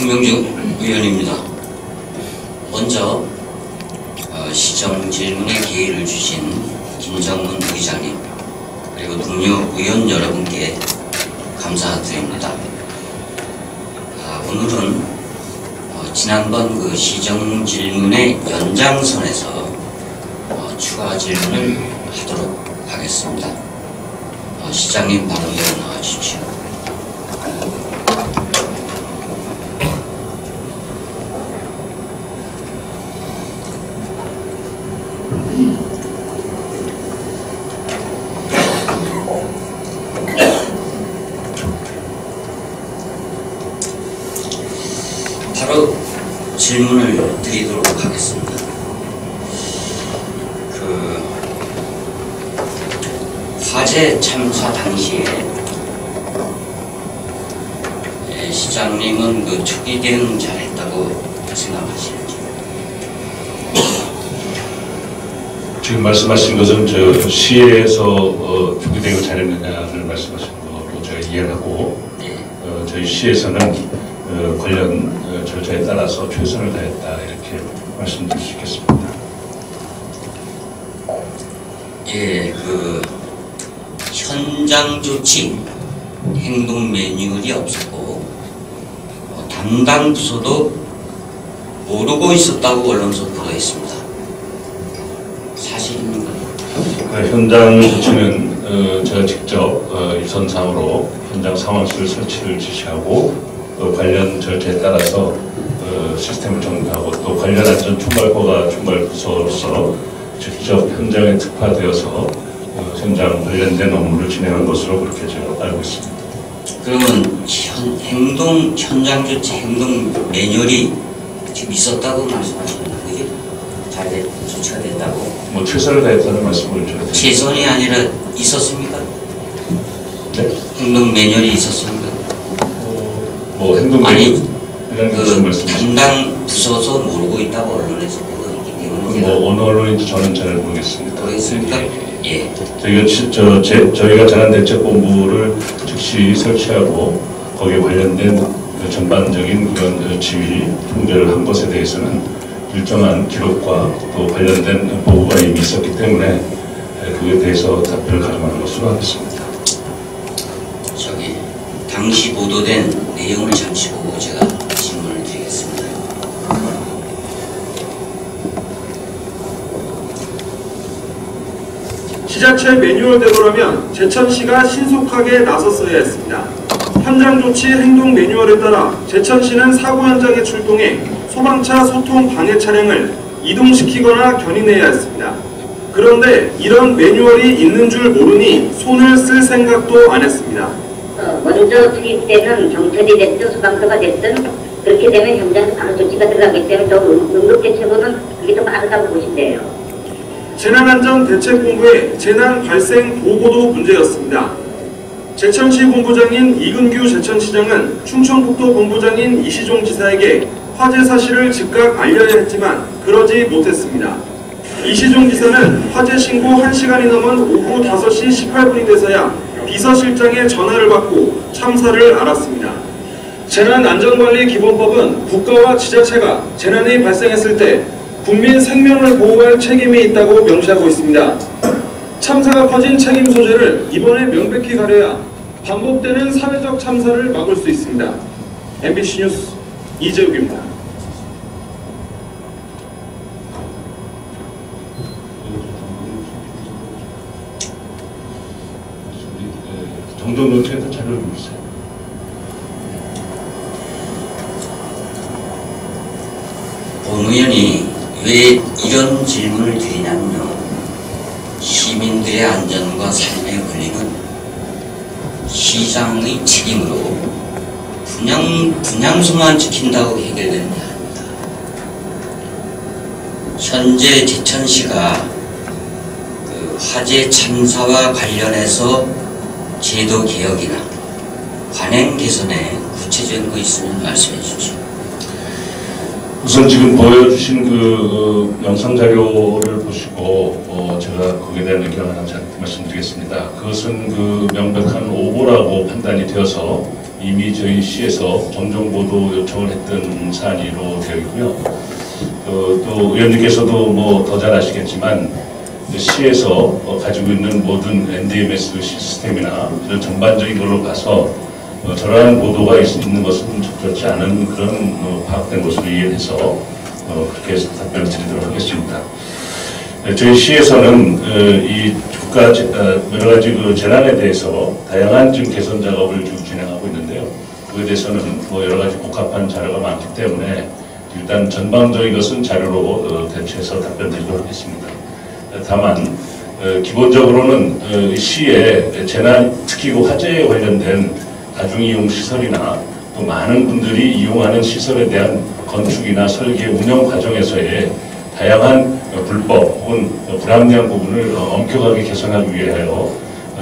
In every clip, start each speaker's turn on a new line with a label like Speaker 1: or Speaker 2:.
Speaker 1: 송명주 의원입니다. 먼저 시정 질문에 기회를 주신 김정문 의장님 그리고 동료 의원 여러분께 감사드립니다. 오늘은 지난번 그 시정 질문의 연장선에서 추가 질문을 하도록 하겠습니다. 시장님 바로 일어나 주십시오. 바로 질문을 드리도록 하겠습니다. 화재 참사 당시에 시장님은 그 초기 대응 잘했다고 생각하시는지?
Speaker 2: 지금 말씀하신 것은 저 시에서 초기 대응을 잘했느냐를 말씀하신 거로 제가 이해를 하고,
Speaker 1: 네.
Speaker 2: 저희 시에서는 관련 절차에 따라서 최선을 다했다 이렇게 말씀드릴 수 있겠습니다.
Speaker 1: 예, 현장 조치 행동 매뉴얼이 없었고 담당 부서도 모르고 있었다고 언론에서 보도했습니다. 사실입니까?
Speaker 2: 현장 조치는 제가 직접 일선상으로 현장 상황실 설치를 지시하고 관련 절차에 따라서 시스템을 정비하고 또 관련 안전 총괄과가 총괄부서로서 직접 현장에 특파되어서 현장 관련된 업무를 진행한 것으로 그렇게 제가 알고 있습니다.
Speaker 1: 그러면 현장 조치 행동 매뉴얼이 지금 있었다고 말씀하시는 거죠? 잘 조치가 됐다고?
Speaker 2: 뭐 최선을 다했다는 말씀을 드렸습니다.
Speaker 1: 최선이 아니라 있었습니까?
Speaker 2: 네?
Speaker 1: 행동 매뉴얼이 있었습니까?
Speaker 2: 뭐 행동
Speaker 1: 아니
Speaker 2: 그
Speaker 1: 담당 부서서 모르고 있다고 언론에서 보고 있기 때문에
Speaker 2: 뭐 어느 언론인지 저는 잘 모르겠습니다.
Speaker 1: 모르겠습니까? 예.
Speaker 2: 저희가 재난대책본부를 즉시 설치하고 거기에 관련된 전반적인 그런 지휘 통제를 한 것에 대해서는 일정한 기록과 또 관련된 보고가 이미 있었기 때문에 그에 대해서 답변을 가름하는 것으로 하겠습니다.
Speaker 1: 당시 보도된 내용을 잠시 보고 제가 질문을 드리겠습니다.
Speaker 3: 지자체 매뉴얼대로라면 제천시가 신속하게 나섰어야 했습니다. 현장 조치 행동 매뉴얼에 따라 제천시는 사고 현장에 출동해 소방차 소통 방해 차량을 이동시키거나 견인해야 했습니다. 그런데 이런 매뉴얼이 있는 줄 모르니 손을 쓸 생각도 안 했습니다.
Speaker 4: 먼저 투입되는 경찰이 됐든 소방서가 됐든 그렇게 되면 현장에 바로 조치가 들어가기 때문에 더 응급대책으로는 그게 더 빠르다고 보시면 돼요.
Speaker 3: 재난안전대책본부의 재난 발생 보고도 문제였습니다. 제천시 본부장인 이근규 제천시장은 충청북도 본부장인 이시종 지사에게 화재 사실을 즉각 알려야 했지만 그러지 못했습니다. 이시종 지사는 화재 신고 1시간이 넘은 오후 5시 18분이 돼서야 비서실장의 전화를 받고 참사를 알았습니다. 재난안전관리기본법은 국가와 지자체가 재난이 발생했을 때 국민 생명을 보호할 책임이 있다고 명시하고 있습니다. 참사가 커진 책임 소재를 이번에 명백히 가려야 반복되는 사회적 참사를 막을 수 있습니다. MBC 뉴스 이재욱입니다.
Speaker 2: 정전 노트에도 자료를 주세요.
Speaker 1: 본 의원이 왜 이런 질문을 드리냐면요. 시민들의 안전과 삶의 권리는 시장의 책임으로 분향소만 지킨다고 해결되는 게 아닙니다. 현재 제천시가 화재 참사와 관련해서 제도 개혁이나 관행 개선에 구체적인 거 있으면 말씀해 주십시오.
Speaker 2: 우선 지금 보여주신 그 영상 자료를 보시고 제가 거기에 대한 의견을 하나 말씀드리겠습니다. 그것은 그 명백한 오보라고 판단이 되어서 이미 저희 시에서 정정보도 요청을 했던 사안으로 되어 있고요. 또 의원님께서도 뭐 더 잘 아시겠지만 시에서 가지고 있는 모든 NDMS 시스템이나 이런 전반적인 걸로 봐서 저러한 보도가 있는 것은 적절치 않은 그런 파악된 것으로 이해해서 그렇게 해서 답변을 드리도록 하겠습니다. 저희 시에서는 이 국가 여러 가지 그 재난에 대해서 다양한 지금 개선 작업을 지금 진행하고 있는데요. 그에 대해서는 뭐 여러 가지 복합한 자료가 많기 때문에 일단 전방적인 것은 자료로 대체해서 답변드리도록 하겠습니다. 다만 기본적으로는 시에 재난, 특히 그 화재에 관련된 다중이용 시설이나 또 많은 분들이 이용하는 시설에 대한 건축이나 설계, 운영 과정에서의 다양한 불법 혹은 불합리한 부분을 엄격하게 개선하기 위하여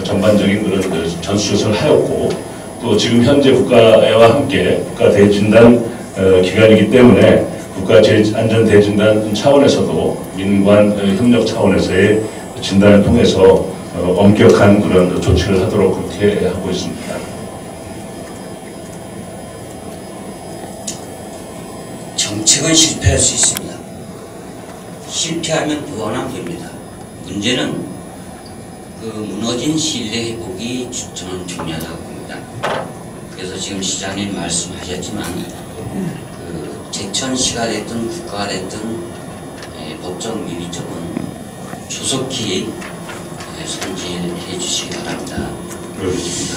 Speaker 2: 전반적인 그런 전수조사를 하였고, 또 지금 현재 국가와 함께 국가 대진단 기간이기 때문에 국가 안전대진단 차원에서도 민관 협력 차원에서의 진단을 통해서 엄격한 그런 조치를 하도록 그렇게 하고 있습니다.
Speaker 1: 정책은 실패할 수 있습니다. 실패하면 보완하면 됩니다. 문제는 그 무너진 신뢰 회복이 저는 중요하다고 봅니다. 그래서 지금 시장님 말씀하셨지만 그 제천시가 됐든 국가가 됐든 법적 민의적은 조속히 손질해 주시기 바랍니다.
Speaker 2: 그렇습니다.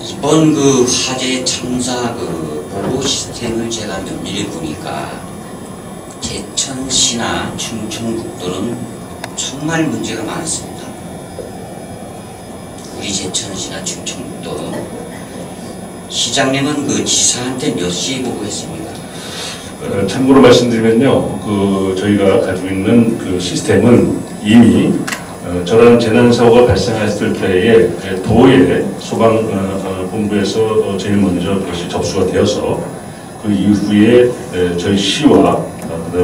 Speaker 1: 이번 그 화재 참사 그 보고 시스템을 제가 면밀히 보니까 제천시나 충청북도는 정말 문제가 많습니다. 우리 제천시나 충청북도 시장님은 그 지사한테 몇 시에 보고했습니까?
Speaker 2: 참고로 말씀드리면요, 그 저희가 가지고 있는 그 시스템은 이미 저런 재난 사고가 발생했을 때에 도의 소방본부에서 제일 먼저 그것이 접수가 되어서 그 이후에 저희 시와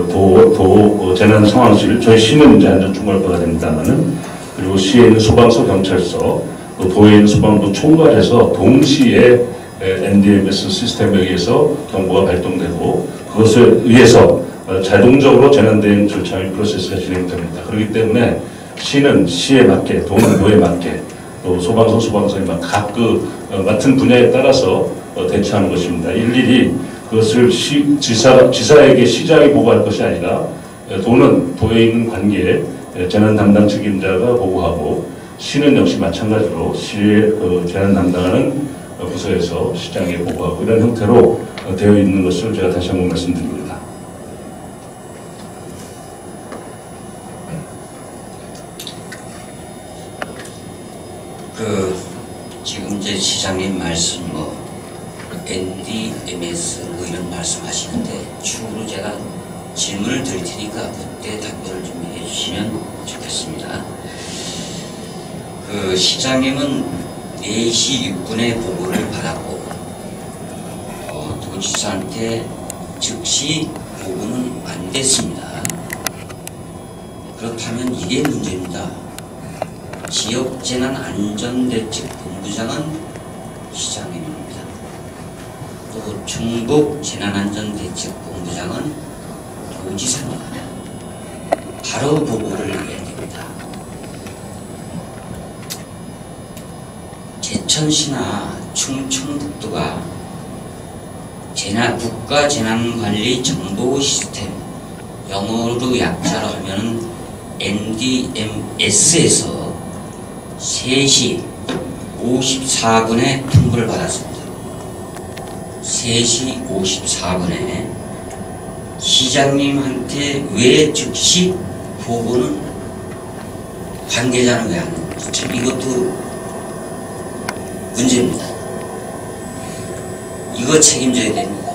Speaker 2: 도 재난 상황실, 저희 시는 이제 안전총괄과가 됩니다만은, 그리고 시에 있는 소방서, 경찰서, 또 도에 있는 소방부 총괄해서 동시에 NDMS 시스템에 의해서 경보가 발동되고 그것에 의해서 자동적으로 재난대응 절차 및 프로세스가 진행됩니다. 그렇기 때문에 시는 시에 맞게, 도는 도에 맞게, 또 소방서, 소방서에 맞게 각 그 맡은 분야에 따라서 대처하는 것입니다. 일일이 그것을 지사에게 시장이 보고할 것이 아니라 도는 도에 있는 관계 재난 담당 책임자가 보고하고, 시는 역시 마찬가지로 시의 재난 담당하는 부서에서 시장에 보고하고, 이런 형태로 되어 있는 것을 제가 다시 한번 말씀드립니다.
Speaker 1: 지금 이제 시장님 말씀 NDMS 이런 말씀하시는데 추후로 제가 질문을 드릴 테니까 그때 답변을 좀 해주시면 좋겠습니다. 그 시장님은 4시 6분에 보고를 받았고 도지사한테 즉시 보고는 안 됐습니다. 그렇다면 이게 문제입니다. 지역재난안전대책본부장은 시장님입니다. 또 충북재난안전대책본부장은 도지사입니다. 바로 보고를 해야 됩니다. 제천시나 충청북도가 국가재난관리 정보 시스템, 영어로 약자로 하면 NDMS에서 3시 54분에 통보를 받았습니다. 3시 54분에 시장님한테 왜 즉시 보고는 관계자는 왜 안 했는지, 참 이것도 문제입니다. 이거 책임져야 됩니다.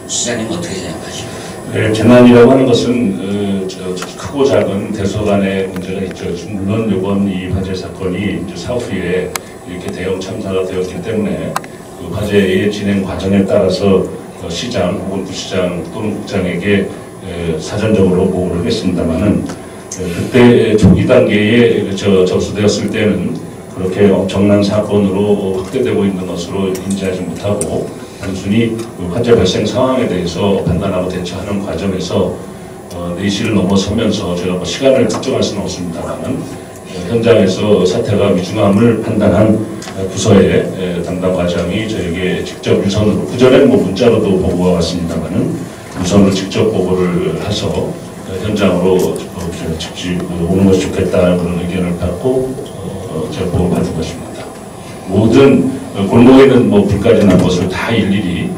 Speaker 1: 시장님 어떻게 생각하십니까?
Speaker 2: 네, 재난이라고 하는 것은 크고 작은 대소간의 문제가 있죠. 물론 이번 이 화재 사건이 이제 사후에 이렇게 대형 참사가 되었기 때문에 그 화재의 진행 과정에 따라서 시장 혹은 부시장 또는 국장에게 사전적으로 보고를 했습니다만은 그때 초기 단계에 접수되었을 때는 그렇게 엄청난 사건으로 확대되고 있는 것으로 인지하지 못하고 단순히 화재 발생 상황에 대해서 판단하고 대처하는 과정에서 4시를 넘어서면서 제가 뭐 시간을 특정할 수는 없습니다만 현장에서 사태가 위중함을 판단한 부서의 담당 과장이 저에게 직접 유선으로, 그전에는 뭐 문자로도 보고가 왔습니다만은 유선으로 직접 보고를 해서 현장으로 직접 오는 것이 좋겠다는 그런 의견을 받고 제가 보고를 받은 것입니다. 모든 골목에 있는 뭐 불까지 난 것을 다 일일이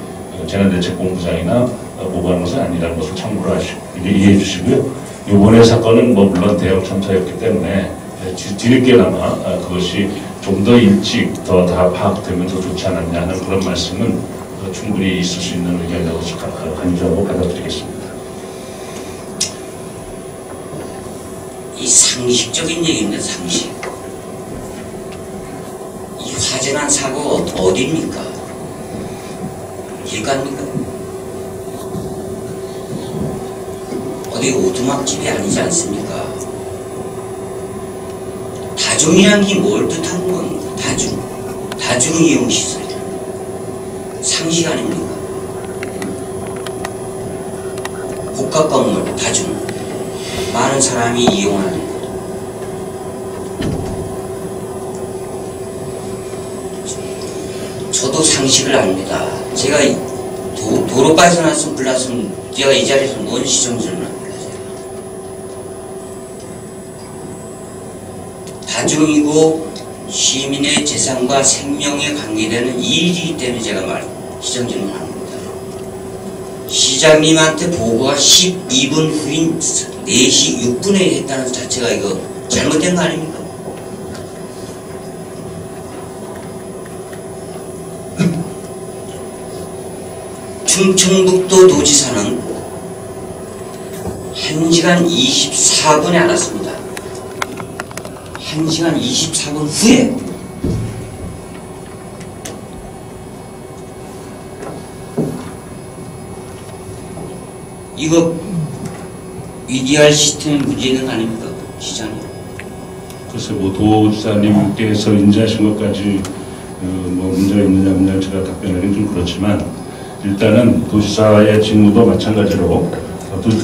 Speaker 2: 재난대책본부장이나 보고하는 것은 아니라는 것을 참고로 이해해 주시고요. 이번의 사건은 뭐 물론 대형 참사였기 때문에 뒤늦게나마 그것이 좀 더 일찍 더 다 파악되면 더 좋지 않았냐 하는 그런 말씀은 충분히 있을 수 있는 의견이라고 간주하고 받아들이겠습니다.
Speaker 1: 이 상식적인 얘기인데 상식. 이 화재난 사고 어디입니까? 길가입니까? 어디 오두막집이 아니지 않습니까? 다중이란 게 뭘 뜻하는 겁니까? 다중이용시설. 상식 아닙니까? 복합건물, 다중. 많은 사람이 이용하는 것. 저도 상식을 압니다. 제가 도로가에서 났으면 불났으면 제가 이 자리에서 뭔 시정질문을 합니까? 다중이고 시민의 재산과 생명에 관계되는 일이기 때문에 제가 시정질문을 합니다. 시장님한테 보고가 12분 후인 4시 6분에 했다는 것 자체가 이거 잘못된 거 아닙니까? 충청북도 도지사는 1시간 24분에 알았습니다. 1시간 24분 후에 이거 EDR 시스템에 문제 있는 거 아닙니까? 시장님?
Speaker 2: 글쎄 뭐 도지사님께서 인지하신 것까지 뭐 문제가 있느냐 없느냐 제가 답변하기는 좀 그렇지만 일단은 도지사의 직무도 마찬가지로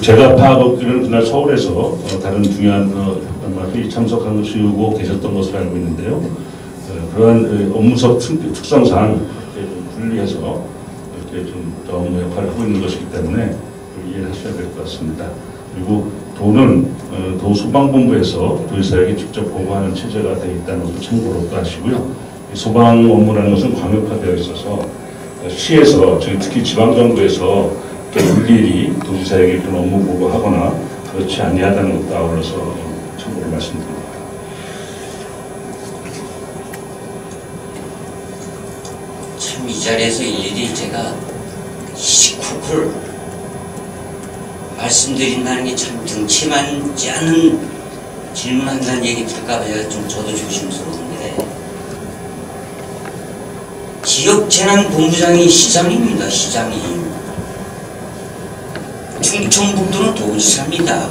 Speaker 2: 제가 파악하기로는 그날 서울에서 다른 중요한 회의 참석한 것이고 계셨던 것으로 알고 있는데요. 그러한 업무적 특성상 분리해서 이렇게 좀 업무 역할을 하고 있는 것이기 때문에 이해를 하셔야 될 것 같습니다. 그리고 도는 도소방본부에서 도지사에게 직접 보고하는 체제가 되어 있다는 것도 참고로 또 하시고요. 소방 업무라는 것은 광역화되어 있어서 시에서 특히 지방정부에서 일일이 도지사에게 그런 업무 보고하거나 그렇지 아니하다는 것도 아울러서 참고로 말씀드립니다.
Speaker 1: 참 이 자리에서 일일이 제가 시쿠쿨 말씀드린다는 게 참 등치 많지 않은 질문한다는 얘기 들을까봐 제가 저도 조심스러운데 지역재난본부장이 시장입니다. 시장이. 충청북도는 도지사입니다.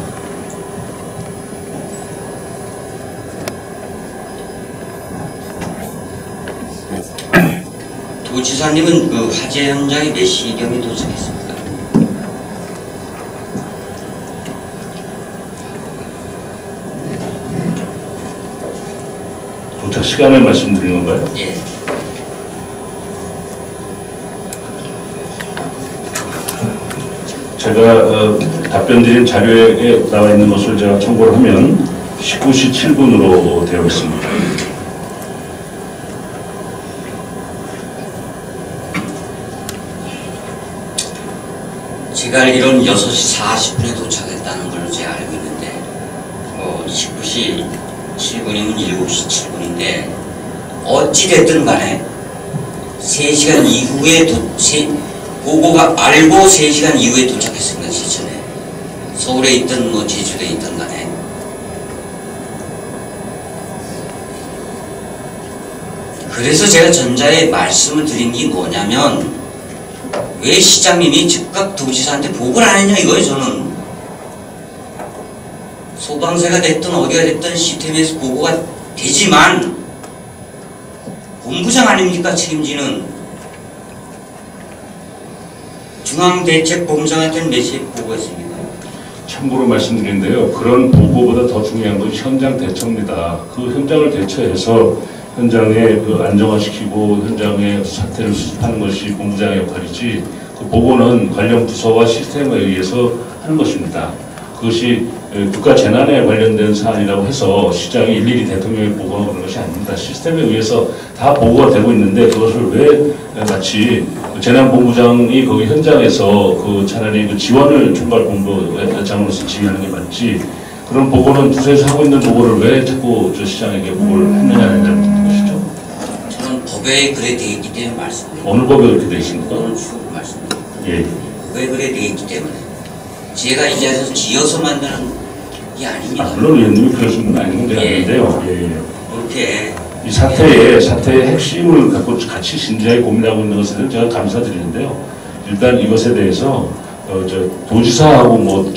Speaker 1: 도지사님은 그 화재 현장에 몇 시경에 도착했습니까?
Speaker 2: 도착 시간을 말씀드린 건가요?
Speaker 1: 예.
Speaker 2: 제가 답변드린 자료에 나와 있는 것을 제가 참고를 하면 19시 7분으로 되어 있습니다.
Speaker 1: 제가 알기로는 6시 40분에 도착했다는 걸로 제가 알고 있는데 19시 7분이면 7시 7분인데 어찌됐든 간에 3시간 이후에 보고가 알고 3시간 이후에 도착했습니다. 지천에. 서울에 있든 뭐 제주도에 있든 간에. 그래서 제가 전자에 말씀을 드린 게 뭐냐면 왜 시장님이 즉각 도지사한테 보고를 안 했냐 이거예요. 저는 소방서가 됐든 어디가 됐든 시스템에서 보고가 되지만 본부장 아닙니까 책임지는. 중앙대책본부장한테는 몇 시에 보고했습니까?
Speaker 2: 참고로 말씀드리는데요. 그런 보고보다 더 중요한 건 현장 대처입니다. 그 현장을 대처해서 현장에 그 안정화시키고 현장의 사태를 수습하는 것이 본부장의 역할이지, 그 보고는 관련 부서와 시스템에 의해서 하는 것입니다. 그것이 국가 재난에 관련된 사안이라고 해서 시장이 일일이 대통령에 보고하는 그런 것이 아닙니다. 시스템에 의해서 다 보고가 되고 있는데 그것을 왜 마치 재난본부장이 거기 현장에서 그 차라리 그 지원을 총괄본부장으로서 지휘하는 게 맞지, 그런 보고는 부서에서 하고 있는 보고를 왜 자꾸 저 시장에게 보고를 했느냐는 묻는 것이죠.
Speaker 1: 저는 법에 그래 돼 있기 때문에 말씀드립니다.
Speaker 2: 어느 법에 그렇게 되어 있습니까?
Speaker 1: 오늘 쭉 말씀드립니다.
Speaker 2: 예.
Speaker 1: 법에 그래 돼 있기 때문에 제가 이 자리에서 지어서 만드는 게 아닙니다.
Speaker 2: 물론 의원님이 그러신 분 아닌 게 아닌데요. 예.
Speaker 1: 그렇게
Speaker 2: 이 사태의 핵심을 갖고 같이 진지하게 고민하고 있는 것에 제가 감사드리는데요. 일단 이것에 대해서 도지사하고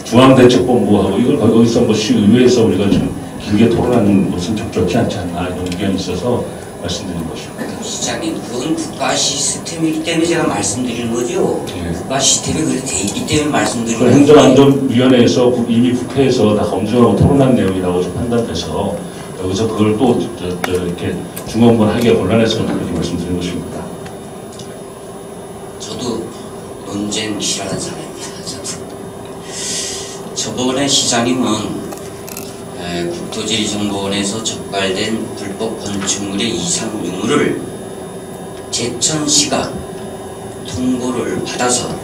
Speaker 2: 중앙대책본부하고 이걸 거기서 시의회에서 우리가 좀 길게 토론하는 것은 적절치 않지 않나 이런 의견이 있어서 말씀드리는 것입니다.
Speaker 1: 시장님, 그건 국가 시스템이기 때문에 제가 말씀드리는 거죠.
Speaker 2: 예.
Speaker 1: 국가 시스템이 그렇게 돼 있기 때문에 말씀드리는
Speaker 2: 그
Speaker 1: 거죠.
Speaker 2: 행정안전위원회에서 이미 국회에서 다 검증하고 토론한 내용이라고 좀 판단돼서 여기서 그걸 또 이렇게 중원권 하기가 곤란해서 그렇게 말씀드린 것입니다.
Speaker 1: 저도 논쟁 싫어하는 사람입니다. 저번에 시장님은 국토지리정보원에서 적발된 불법 건축물의 이상 유무를 제천시가 통보를 받아서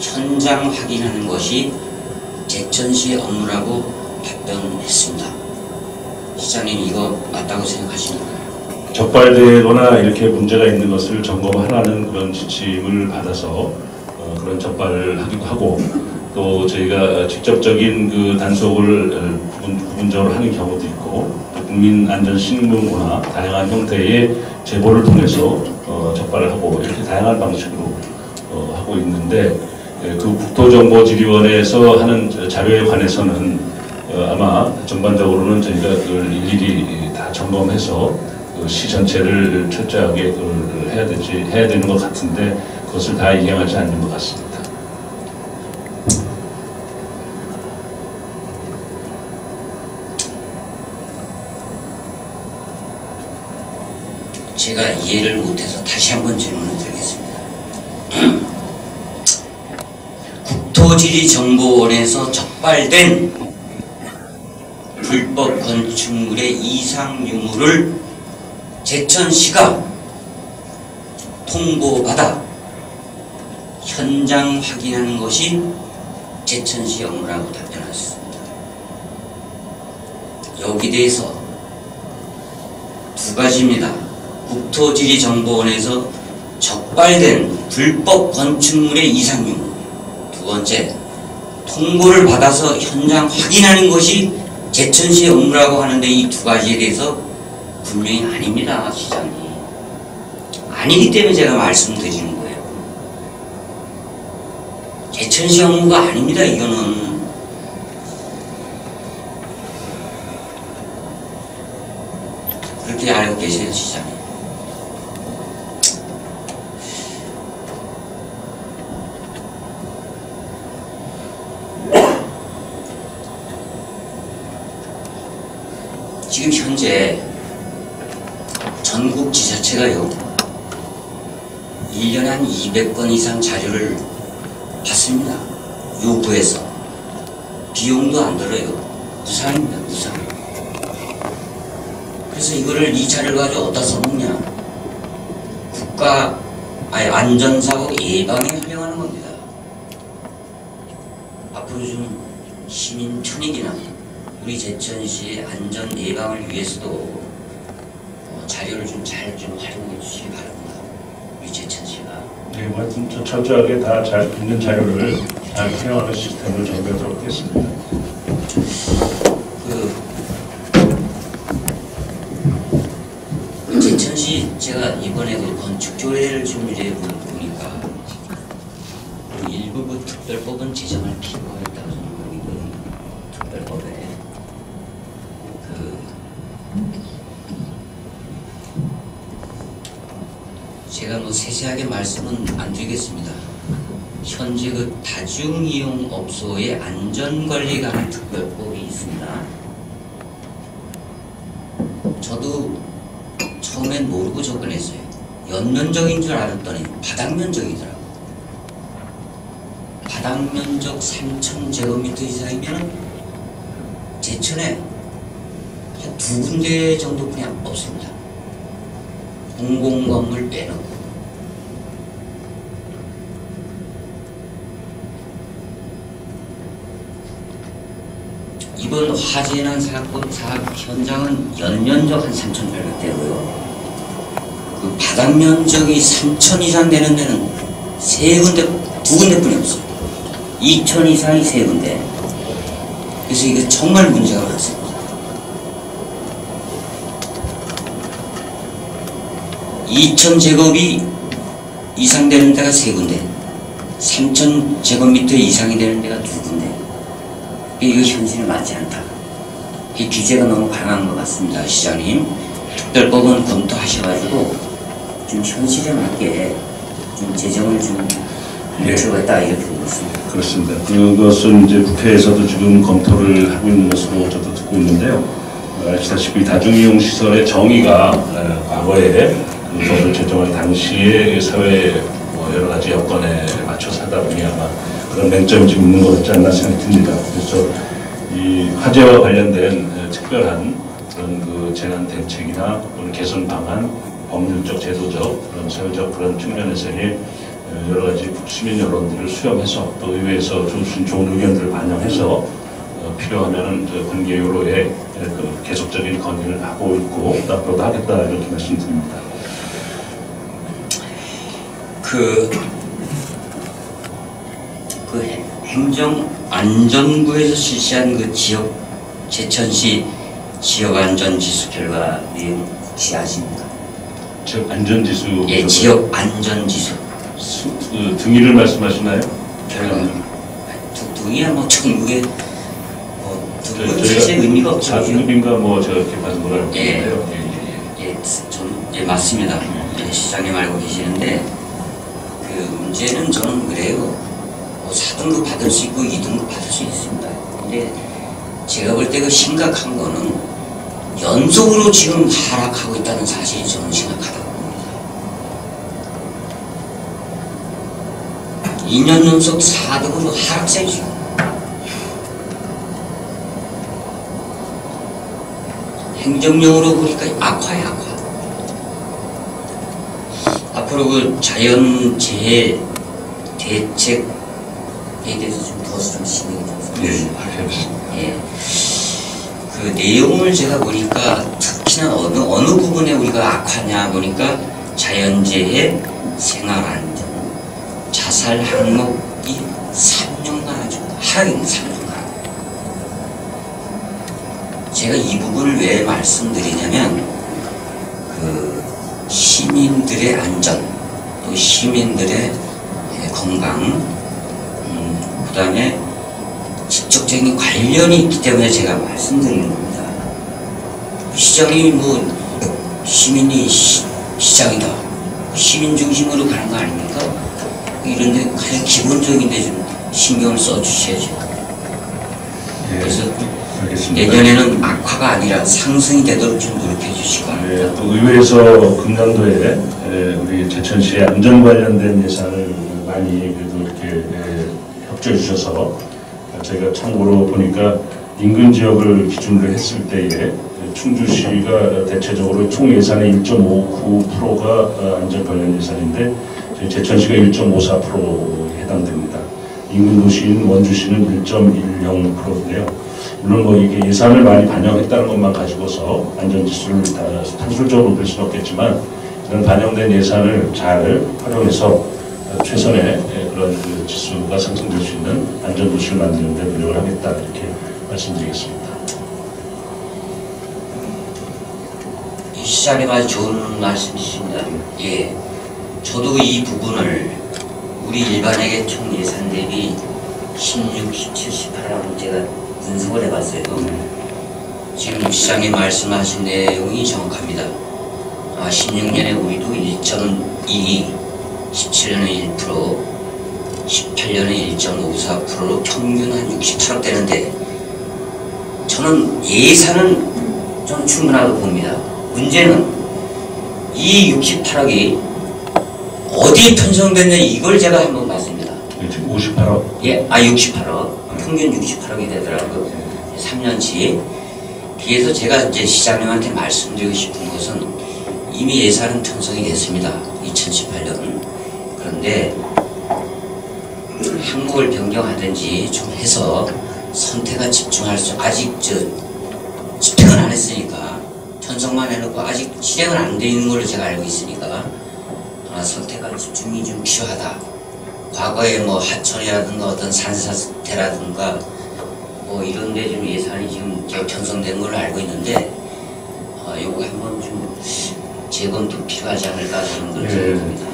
Speaker 1: 현장 확인하는 것이 제천시의 업무라고 답변했습니다. 시장님 이거 맞다고 생각하십니까?
Speaker 2: 적발되거나 이렇게 문제가 있는 것을 점검하라는 그런 지침을 받아서 그런 적발을 하기도 하고, 또 저희가 직접적인 그 단속을 부분적으로 하는 경우도 있고, 국민안전신문고나 다양한 형태의 제보를 통해서 적발을 하고 이렇게 다양한 방식으로 하고 있는데, 그 국토정보지리원에서 하는 자료에 관해서는 아마 전반적으로는 저희가 그걸 일일이 다 점검해서 그 시 전체를 철저하게 그걸 해야 되는 것 같은데 그것을 다 이행하지 않는 것 같습니다.
Speaker 1: 제가 이해를 못해서 다시 한번 질문을 드리겠습니다. 국토지리정보원에서 적발된 불법 건축물의 이상 유무를 제천시가 통보받아 현장 확인하는 것이 제천시 업무라고 답변하셨습니다. 여기 대해서 두 가지입니다. 국토지리정보원에서 적발된 불법 건축물의 이상 유무, 두 번째, 통보를 받아서 현장 확인하는 것이 제천시의 업무라고 하는데 이 두 가지에 대해서 분명히 아닙니다, 시장님. 아니기 때문에 제가 말씀드리는 거예요. 제천시 업무가 아닙니다, 이거는. 그렇게 알고 계세요, 시장님. 지금 현재 전국 지자체가요 1년에 한 200건 이상 자료를 받습니다. 요구해서 비용도 안 들어요. 무상입니다. 무상. 그래서 이거를 이 자료를 가지고 어디다 써먹냐, 국가 안전사고 예방에 활용하는 겁니다. 앞으로 좀 시민 편익이나 우리 제천시의 안전 예방을 위해서도 자료를 좀 잘 활용해 주시기 바랍니다. 우리 제천시가.
Speaker 2: 네, 하여튼 철저하게 다 잘 있는 자료를 잘 활용하는 시스템을 정비하도록 하겠습니다.
Speaker 1: 제천시 제가 이번에 그 건축 조례를 좀 이래 보니까 제가 뭐 세세하게 말씀은 안 드리겠습니다. 현재 그 다중이용업소의 안전관리에 관한 특별법이 있습니다. 저도 처음엔 모르고 접근했어요. 연면적인 줄 알았더니 바닥면적이더라고요. 바닥면적 3,000제곱미터 이상이면 제천에 한 2군데 정도 그냥 없습니다. 공공건물 빼놓고. 이번 화재 난 사건 사업 현장은 연면적 한 3,800대고요. 그 바닥 면적이 3,000 이상 되는 데는 3군데, 2군데뿐이 없어요. 2,000 이상이 3군데. 그래서 이게 정말 문제가 많습니다. 2,000제곱이 이상 되는 데가 3군데, 3,000제곱미터 이상이 되는 데가 2군데. 이거 현실에 맞지 않다. 이 규제가 너무 강한 것 같습니다, 시장님. 특별법은 검토하셔가지고 좀 현실에 맞게 좀 재정을 좀 필요했다 이렇게 보고 있습니다.
Speaker 2: 그렇습니다. 그것은 이제 국회에서도 지금 검토를 하고 있는 것으로 저도 듣고 있는데요. 아시다시피 다중이용 시설의 정의가 과거에 그 법을 제정할 당시에 사회 여러 가지 여건에 맞춰서 하다 보니 아마 그런 맹점이 좀 있는 것 같지 않나 생각이 듭니다. 그래서 이 화재와 관련된 특별한 그런 그 재난 대책이나 또는 개선 방안, 법률적, 제도적, 그런 사회적 그런 측면에서의 여러 가지 시민 여론들을 수렴해서 또 의회에서 주신 좋은 의견들을 반영해서 필요하면은 관계요로에 그 계속적인 건의를 하고 있고 앞으로도 하겠다 이렇게 말씀드립니다.
Speaker 1: 그 행정안전부에서 실시한 그 지역 제천시 지역안전지수 결과 내용 혹시 아십니까?
Speaker 2: 지역 안전지수.
Speaker 1: 예, 지역 안전지수.
Speaker 2: 등위를 말씀하시나요?
Speaker 1: 결과. 등이야 뭐 전국에 뭐 등은 사실 의미가 없죠.
Speaker 2: 4등급인가 뭐 저렇게 받은 걸 알고 있는데요.
Speaker 1: 예, 맞습니다. 예, 시장님 알고 계시는데 그 문제는 저는 그래요. 4등급 받을 수 있고 2등급 받을 수 있습니다. 근데 제가 볼 때 그 심각한 거는 연속으로 지금 하락하고 있다는 사실이 저는 심각하다고 봅니다. 2년 연속 4등으로 하락세 지금. 행정용어로 보니까 악화야, 악화. 앞으로 그 자연재해 대책 에 대해서 좀 더 좀 신경이 좀 예. 그 내용을 제가 보니까 특히나 어느 부분에 우리가 악화냐 보니까 자연재해, 생활안전, 자살 항목이 3년간 아주 하락입니다. 3년간. 제가 이 부분을 왜 말씀드리냐면 그 시민들의 안전, 또 시민들의 건강, 그 다음에 직접적인 관련이 있기 때문에 제가 말씀드리는 겁니다. 시장이 뭐 시민이 시장이다, 시민 중심으로 가는 거 아닙니까? 이런데 가장 기본적인데 좀 신경을 써주셔야죠.
Speaker 2: 예,
Speaker 1: 그래서
Speaker 2: 알겠습니다.
Speaker 1: 내년에는 악화가 아니라 상승이 되도록 좀 노력해 주시기 바랍니다.
Speaker 2: 또 의회에서 금년도에 우리 제천시의 안전 관련된 예산을 많이 그래도 이렇게 협조해 주셔서 저희가 참고로 보니까 인근 지역을 기준으로 했을 때에 충주시가 대체적으로 총 예산의 1.59%가 안전 관련 예산인데 저희 제천시가 1.54%에 해당됩니다. 인근 도시인 원주시는 1.10%인데요. 물론 뭐 이게 예산을 많이 반영했다는 것만 가지고서 안전지수를 다 산술적으로 볼 수는 없겠지만 이런 반영된 예산을 잘 활용해서 최선의 그런 그 지수가 상승될 수 있는 안전도시를 만드는 데 노력을 하겠다 이렇게 말씀드리겠습니다.
Speaker 1: 이 시장님 아주 좋은 말씀이십니다. 예, 저도 이 부분을 우리 일반에게 총 예산 대비 16, 17, 18하고 제가 분석을 해봤어요. 지금 시장님 말씀하신 내용이 정확합니다. 16년에 우리도 1.2, 17년에 1%, 18년에 1.54%로 평균 한 68억 되는데 저는 예산은 좀 충분하다고 봅니다. 문제는 이 68억이 어디에 편성됐냐 이걸 제가 한번 봤습니다.
Speaker 2: 지금 58억.
Speaker 1: 예, 68억. 평균 68억이 되더라고요. 3년치. 그래서 제가 이제 시장님한테 말씀드리고 싶은 것은 이미 예산은 편성이 됐습니다. 2018년. 그런데 항목을 변경하든지 좀 해서 선택에 집중할 수, 아직 집행을 안 했으니까 편성만 해놓고 아직 실행은 안 돼 있는 걸로 제가 알고 있으니까 선택과 집중이 좀 필요하다. 과거에 뭐 하천이라든가 어떤 산사태라든가 뭐 이런데 좀 예산이 지금 편성된 걸로 알고 있는데 요거 한번 좀 재검토 필요하지 않을까 하는 걸 생각합니다.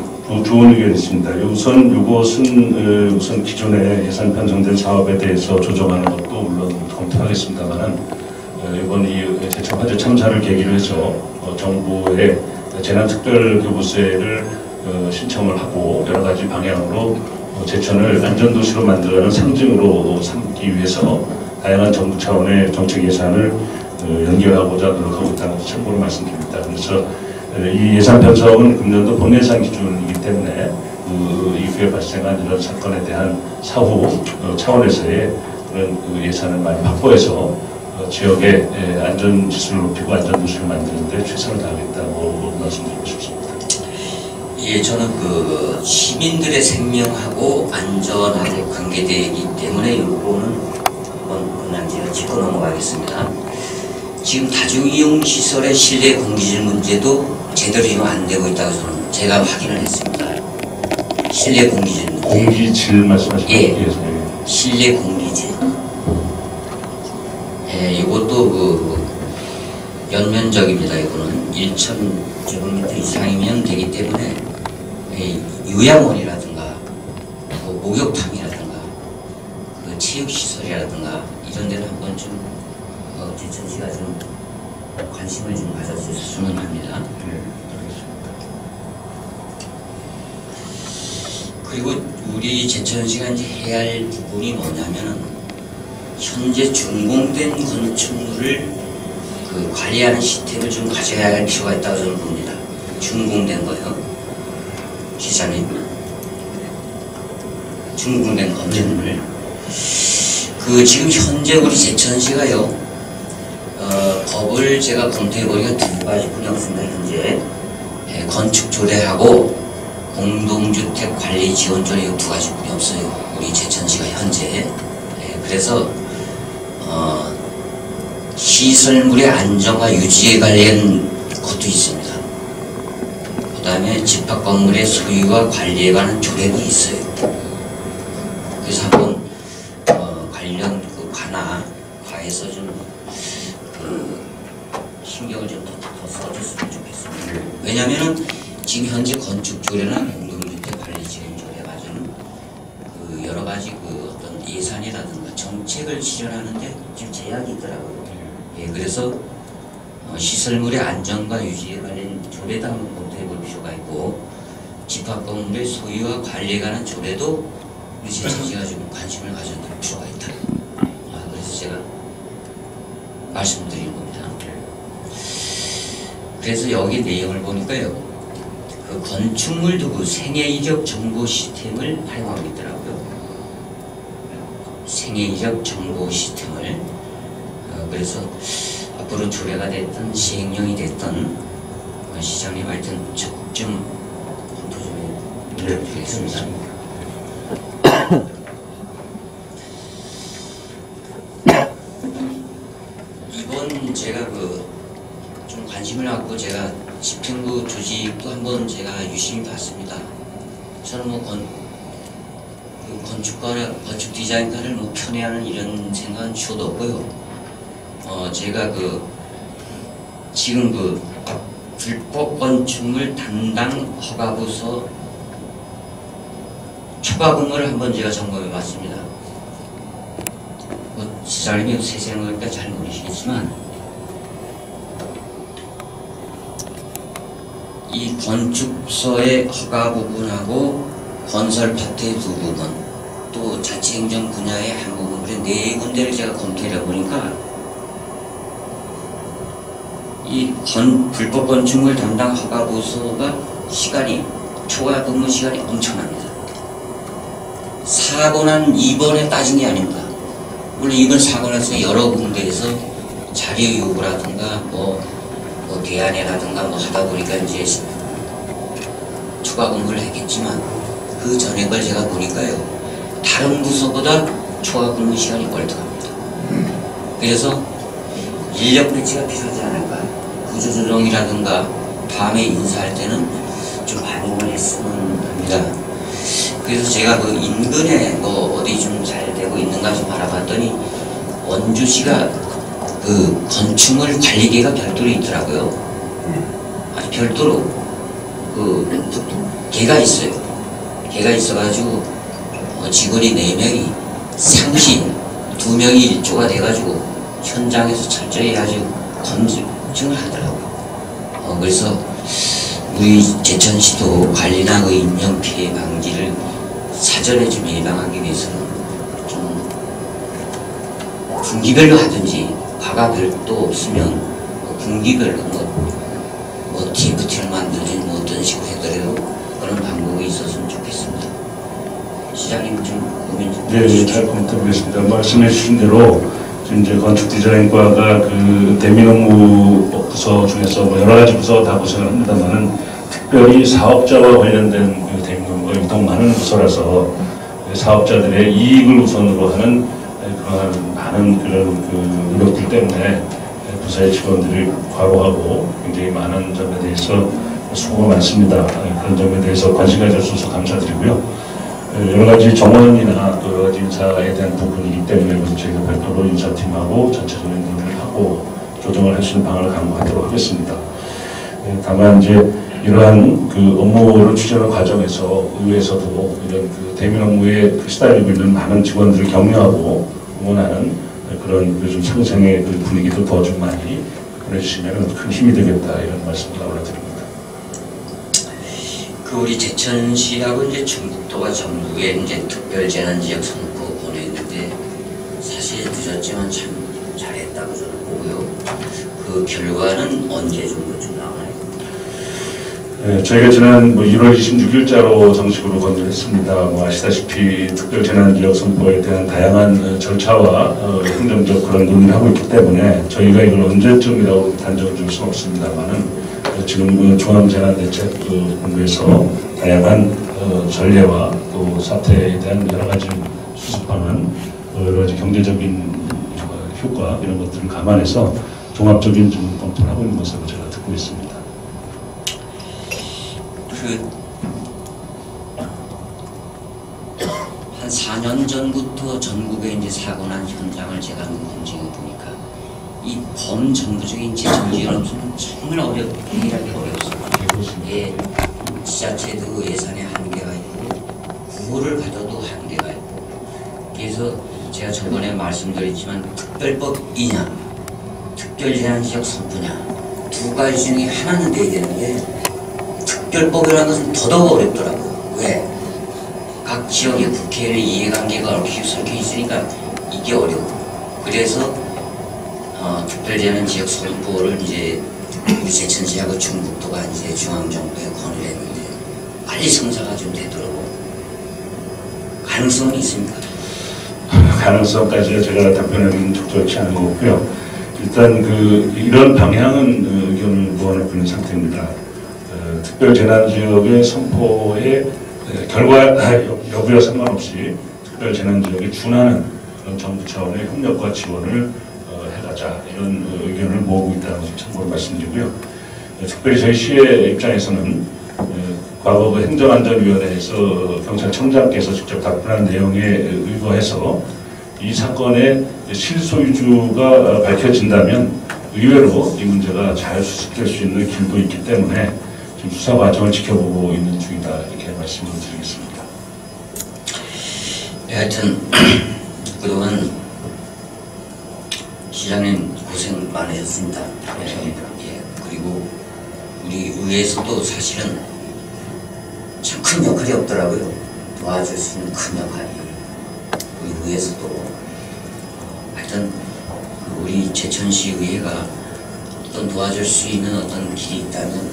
Speaker 2: 좋은 의견이 있습니다. 우선 이것은 우선 기존에 예산 편성된 사업에 대해서 조정하는 것도 물론 검토하겠습니다만은 이번 이 제천 화재 참사를 계기로 해서 정부의 재난특별교부세를 신청을 하고 여러 가지 방향으로 제천을 안전도시로 만들어가는 상징으로 삼기 위해서 다양한 정부 차원의 정책 예산을 연결하고자 노력하고 있다는 것을 참고로 말씀드립니다. 그래서 이 예산 편성은 금년도 본예산 기준이기 때문에 그 이후에 발생한 이런 사건에 대한 사후 차원에서의 그런 예산을 많이 확보해서 지역의 안전 지수를 높이고 안전 도시를 만드는 데 최선을 다하겠다고 말씀드리고 싶습니다.
Speaker 1: 예, 저는 시민들의 생명하고 안전하고 관계되기 때문에 이 부분은 한번 그냥 제가 짚고 넘어가겠습니다. 지금 다중이용시설의 실내 공기질 문제도 제대로 지금 안 되고 있다고 저는 제가 확인을 했습니다. 실내 공기질 문제.
Speaker 2: 공기질 말씀하시는
Speaker 1: 예, 실내 공기질. 예, 이것도 연면적입니다. 이거는 1,000제곱미터 이상이면 되기 때문에 요양원이라든가 목욕탕이라든가 체육시설이라든가 이런 데는 한번 좀 제천시가 좀 관심을 좀 가졌으면 합니다. 그리고 우리 제천시가 이제 해야 할 부분이 뭐냐면은 현재 준공된 건축물을 관리하는 시스템을 좀 가져야 할 필요가 있다고 저는 봅니다. 준공된 거요. 기자님. 준공된 건축물. 지금 현재 우리 제천시가요. 법을 제가 검토해보니까 두 가지뿐이 없습니다. 현재 건축조례하고 공동주택관리지원조례 이 두 가지뿐이 없어요. 우리 제천시가 현재. 그래서 시설물의 안정과 유지에 관련 것도 있습니다. 그 다음에 집합건물의 소유와 관리에 관한 조례도 있어요. 그래서 한번 관련 관에서 좀 신경을 좀 더 써줬으면 좋겠습니다. 왜냐하면 지금 현재 건축조례나 공동주택관리지원조례 가지고는 여러 가지 어떤 예산이라든가 정책을 실현하는데 지금 제약이 있더라고요. 예, 그래서 시설물의 안전과 유지에 관련 조례도 한번 검토해 볼 필요가 있고 집합건물의 소유와 관리에 관한 조례도 우리 제천시가 좀 관심을 가져야 될 필요가 있다. 그래서 제가 말씀드리는 겁니다. 그래서 여기 내용을 보니까요. 건축물도 생애 이력 정보 시스템을 활용하고 있더라고요. 생애 이력 정보 시스템을 그래서 앞으로 조례가 됐든 시행령이 됐든 시장님 하여튼 적극 좀 검토 좀 해드리겠습니다. 이번 제가 좀 관심을 갖고 제가 집행부 조직도 한번 제가 유심히 봤습니다. 저는 건축가나 건축 디자인가를 편애하는 이런 생각은 추호도 없고요. 제가 지금 불법 건축물 담당 허가부서 초과 근무를 한번 제가 점검해 봤습니다. 시장님이 세세한 거니까 잘 모르시겠지만 이 건축서의 허가 부분하고 건설 파트의 두 부분, 또 자치행정 분야의 한 부분, 그래 네 군데를 제가 검토해 보니까 이 불법 건축물 담당 허가 부서가 시간이 초과 근무 시간이 엄청납니다. 사고 난 이번에 따진 게 아닙니다. 물론 이번 사고 나서 여러 군데에서 자료 요구라든가 뭐 대안이라든가 뭐 하다 보니까 이제 추가 근무를 했겠지만 그 전에 걸 제가 보니까요, 다른 부서보다 추가 근무 시간이 월등합니다. 그래서 인력 배치가 필요하지 않을까. 구조조정이라든가 다음에 인사할 때는 좀 반영을 했으면 합니다. 그래서 제가 그 인근에 뭐 어디 좀 잘 되고 있는가 좀 알아봤더니 원주시가 그 건축물 관리계가 별도로 있더라고요. 아주 별도로 그 계가 있어요. 계가 있어가지고 직원이 4명이 상시 2명이 일조가 돼가지고 현장에서 철저히 아주 검증을 하더라고요. 그래서 우리 제천시도 관리나 그 인명피해 방지를 사전에 좀 예방하기 위해서는 좀 분기별로 하든지 과가 별도 없으면 분기별로 뭐 TFT를 만들든지 뭐 어떤 식으로 해더라도 그런 방법이 있었으면 좋겠습니다. 시장님 좀 고민 좀
Speaker 2: 네, 잘 검토하겠습니다. 말씀해 주신 대로 이제 건축디자인과가 그 대민업무 부서 중에서 뭐 여러 가지 부서 다 구성을 합니다만은 특별히 사업자와 관련된 그 대민업무가 유독 많은 부서라서 사업자들의 이익을 우선으로 하는 그러한 많은 그런 그 노력들 때문에 부서의 직원들이 과로하고 굉장히 많은 점에 대해서 수고가 많습니다. 그런 점에 대해서 관심 가져주셔서 감사드리고요. 여러 가지 정원이나 또 여러 가지 인사에 대한 부분이기 때문에 그래서 저희가 별도로 인사팀하고 전체적인 논의를 하고 조정을 할 수 있는 방안을 강구하도록 하겠습니다. 다만 이제 이러한 그 업무를 추진하는 과정에서 의회에서도 이런 그 대면 업무에 시달리고 있는 많은 직원들을 격려하고 응원하는 그런 요즘 상생의 그 분위기도 더 좀 많이 보내주시면 큰 힘이 되겠다 이런 말씀을 올려드립니다.
Speaker 1: 그 우리 제천시하고 이제 충북도가 정부에 이제 특별재난지역 선포 보냈는데 사실 늦었지만 참 잘했다고 저는 보고요. 그 결과는 언제 정도 좀 나와요?
Speaker 2: 네, 저희가 지난 1월 26일자로 정식으로 건조했습니다. 아시다시피 특별재난지역 선포에 대한 다양한 절차와 행정적 그런 논의를 하고 있기 때문에 저희가 이걸 언제쯤이라고 단정을 줄 수는 없습니다만은 지금 중앙재난대책본부에서 다양한 전례와 또 사태에 대한 여러 가지 수습 방안, 여러 가지 경제적인 효과 이런 것들을 감안해서 종합적인 좀 검토를 하고 있는 것으로 제가 듣고 있습니다.
Speaker 1: 한 4년 전부터 전국에 이제 사고 난 현장을 제가 검증해 보니까 이 범정부적인 재정지연업소는 정말 해결하기 어렵습니다. 예, 지자체도 예산에 한계가 있고 구호를 받아도 한계가 있고 그래서 제가 저번에 말씀드렸지만 특별법이냐 특별재난지역 선포냐 두 가지 중에 하나는 돼야 되는데 특별법이라는 것은 더더욱 어렵더라고요. 왜? 각 지역의 국회의 이해관계가 얽히고 섞여 있으니까 이게 어려워. 그래서 특별재난지역 선포를 이제 우리 제천시하고 충북도가 이제 중앙정부에 건의를 했는데 빨리 성사가 좀 되더라고. 가능성은 있습니까?
Speaker 2: 가능성까지 제가 답변하기는 적절치 않은 거고요. 일단 이런 방향은 의견을 모아놓고 있는 상태입니다. 특별재난지역의 선포의 결과 여부와 상관없이 특별재난지역에 준하는 그런 정부 차원의 협력과 지원을 해가자 이런 의견을 모으고 있다는 것을 참고로 말씀드리고요. 특별히 저희 시의 입장에서는 과거 그 행정안전위원회에서 경찰청장께서 직접 답변한 내용에 의거해서 이 사건의 실소유주가 밝혀진다면 의외로 이 문제가 잘 수습될 수 있는 길도 있기 때문에 지금 수사 과정을 지켜보고 있는 중이다 이렇게 말씀을 드리겠습니다.
Speaker 1: 네, 하여튼 그동안 시장님 고생 많으셨습니다.
Speaker 2: 감사합니다.
Speaker 1: 예, 그리고 우리 의회에서도 사실은 참 큰 역할이 없더라고요. 도와줄 수 있는 큰 역할이 우리 의회에서도 하여튼 우리 제천시 의회가 어떤 도와줄 수 있는 어떤 길이 있다면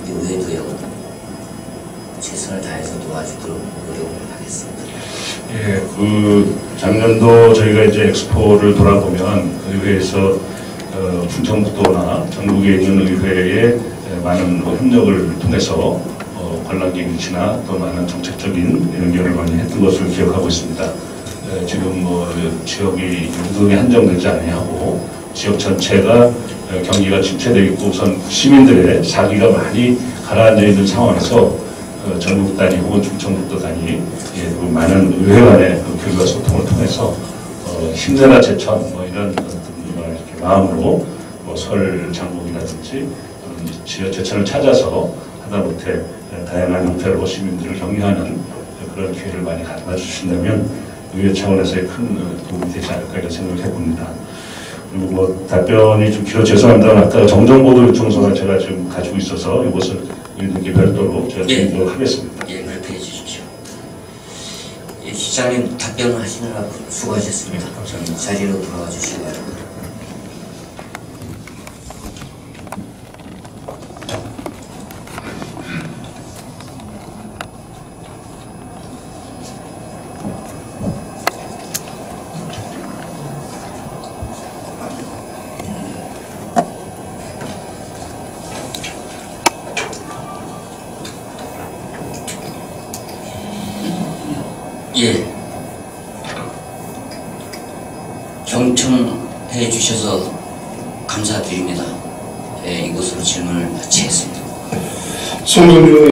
Speaker 1: 우리 의회도요 최선을 다해서 도와주도록 노력을 하겠습니다.
Speaker 2: 예, 작년도 저희가 이제 엑스포를 돌아보면 의회에서 충청북도나 전국에 있는 의회에 많은 협력을 통해서 관람객이나 또 많은 정책적인 연결을 많이 했던 것을 기억하고 있습니다. 지금 지역이 용도에 한정되지 아니하고 지역 전체가 경기가 침체되어 있고 우선 시민들의 사기가 많이 가라앉아 있는 상황에서 전국 단위 혹은 충청북도 단위 많은 의회 간의 교류와 소통을 통해서 힘내라 제천 이런 이렇게 마음으로 설 장국이라든지 지역 제천을 찾아서 하다못해 다양한 형태로 시민들을 격려하는 그런 기회를 많이 가져다 주신다면 의회 차원에서의 큰 도움이 되지 않을까 이런 생각을 해봅니다. 그리고 답변이 좀 길어 죄송합니다. 아까 정정보도 요청서가 제가 지금 가지고 있어서 이것을 의원님께 별도로 제가 드리도록 하겠습니다.
Speaker 1: 예, 그렇게 해주십시오. 예, 시장님 답변하시느라 수고하셨습니다. 전 자리로 돌아와 주시기 바랍니다. 예, 경청해 주셔서 감사드립니다. 예, 이것으로 질문을 마치겠습니다.
Speaker 5: 송정주